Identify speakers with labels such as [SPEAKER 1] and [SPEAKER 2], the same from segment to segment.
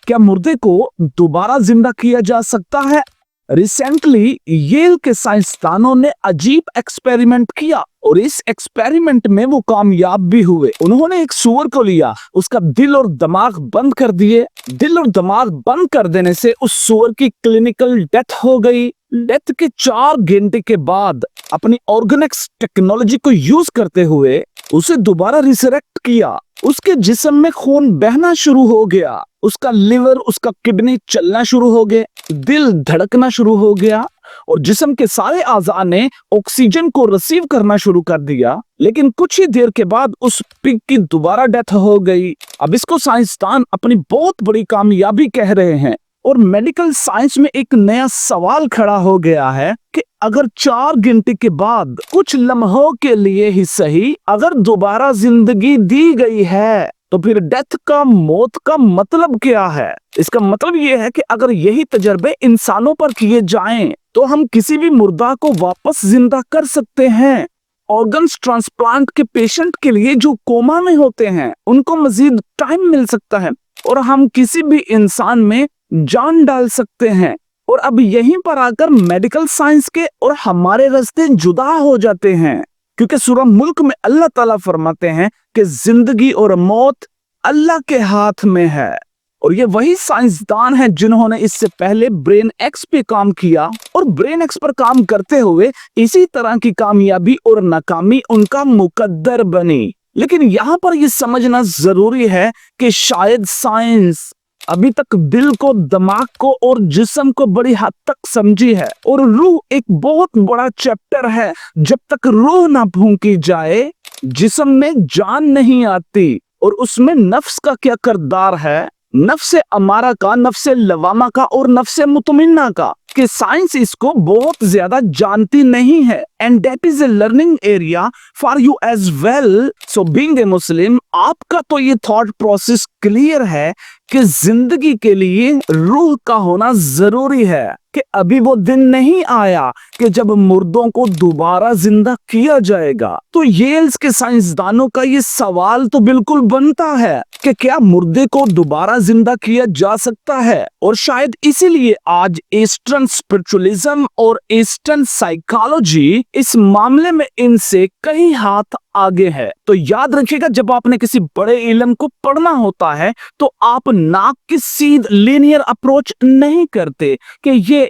[SPEAKER 1] क्या मुर्दे को दोबारा जिंदा किया जा सकता है? रिसेंटली येल के साइंसदानों ने अजीब एक्सपेरिमेंट किया और इस एक्सपेरिमेंट में वो कामयाब भी हुए। उन्होंने एक सूअर को लिया, उसका दिल और दिमाग बंद कर दिए। दिल और दिमाग बंद कर देने से उस सूअर की क्लिनिकल डेथ हो गई। डेथ के 4 घंटे के बाद अपनी ऑर्गेनिक्स टेक्नोलॉजी को यूज करते हुए उसे दोबारा रिसरेक्ट किया। उसके जिस्म में खून बहना शुरू हो गया, उसका लिवर, उसका किडनी चलना शुरू हो गए, दिल धड़कना शुरू हो गया और जिस्म के सारे आज़ा ने ऑक्सीजन को रिसीव करना शुरू कर दिया। लेकिन कुछ ही देर के बाद उस पिग की दोबारा डेथ हो गई। अब इसको साइंसदान अपनी बहुत बड़ी कामयाबी कह रहे हैं और मेडिकल साइंस में एक नया सवाल खड़ा हो गया है कि अगर 4 घंटे के बाद कुछ लम्हों के लिए ही सही अगर दोबारा जिंदगी दी गई है तो फिर डेथ का, मौत का मतलब क्या है? इसका मतलब ये है कि अगर यही तजर्बे इंसानों पर किए जाएं तो हम किसी भी मुर्दा को वापस जिंदा कर सकते हैं। ऑर्गन्स ट्रांसप्लांट के पेशेंट के लिए जो कोमा में होते हैं उनको मजीद टाइम मिल सकता है और हम किसी भी इंसान में जान डाल सकते हैं। और अब यहीं पर आकर मेडिकल साइंस के और हमारे रास्ते जुदा हो जाते हैं, क्योंकि सूरह मुल्क में अल्लाह ताला फरमाते हैं कि जिंदगी और मौत अल्लाह के हाथ में है। और ये वही साइंसदान हैं जिन्होंने इससे पहले ब्रेन एक्स पे काम किया और ब्रेन एक्स पर काम करते हुए इसी तरह की कामयाबी और नाकामी उनका मुकद्दर बनी। लेकिन यहाँ पर यह समझना जरूरी है कि शायद साइंस अभी तक दिल को, दिमाग को और जिस्म को बड़ी हद तक समझी है और रूह एक बहुत बड़ा चैप्टर है। जब तक रूह ना फूंकी जाए जिस्म में जान नहीं आती। और उसमें नफ्स का क्या किरदार है, नफ्स अमारा का, नफ्स लवामा का और नफ्स मुतमिन्ना का, कि साइंस इसको बहुत ज्यादा जानती नहीं है। And that is a learning area for you as well. So being a Muslim, आपका तो ये थॉट प्रोसेस क्लियर है कि जिंदगी के लिए रूह का होना जरूरी है, कि अभी वो दिन नहीं आया कि जब मुर्दों को दोबारा जिंदा किया जाएगा। तो येल्स के साइंसदानों का ये सवाल तो बिल्कुल बनता है कि क्या मुर्दे को दोबारा जिंदा किया जा सकता है। और शायद इसीलिए आज ईस्टर्न स्पिरिचुअलिज्म और ईस्टर्न साइकोलॉजी इस मामले में इनसे कई हाथ आगे है। तो याद रखिएगा, जब आपने किसी बड़े इल्म को पढ़ना होता है तो आप नाक की सीध लीनियर अप्रोच नहीं करते कि ये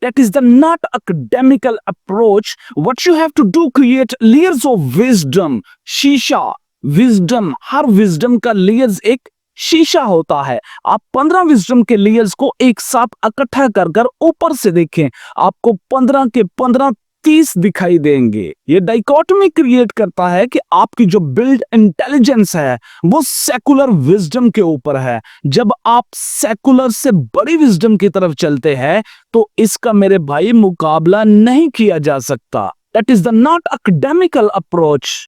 [SPEAKER 1] that is the not academical approach. What you have to do, create layers of wisdom. शीशा, wisdom, हर wisdom का layers एक शीशा होता है। आप 15 विजडम के लेयर्स को एक साथ इकट्ठा कर ऊपर से देखें, आपको 15 के 15 30 दिखाई देंगे। ये डाइकोटमी क्रिएट करता है कि आपकी जो बिल्ड इंटेलिजेंस है वो सेकुलर विजडम के ऊपर है। जब आप सेकुलर से बड़ी विजडम की तरफ चलते हैं तो इसका मेरे भाई मुकाबला नहीं किया जा सकता। That is the not academical approach.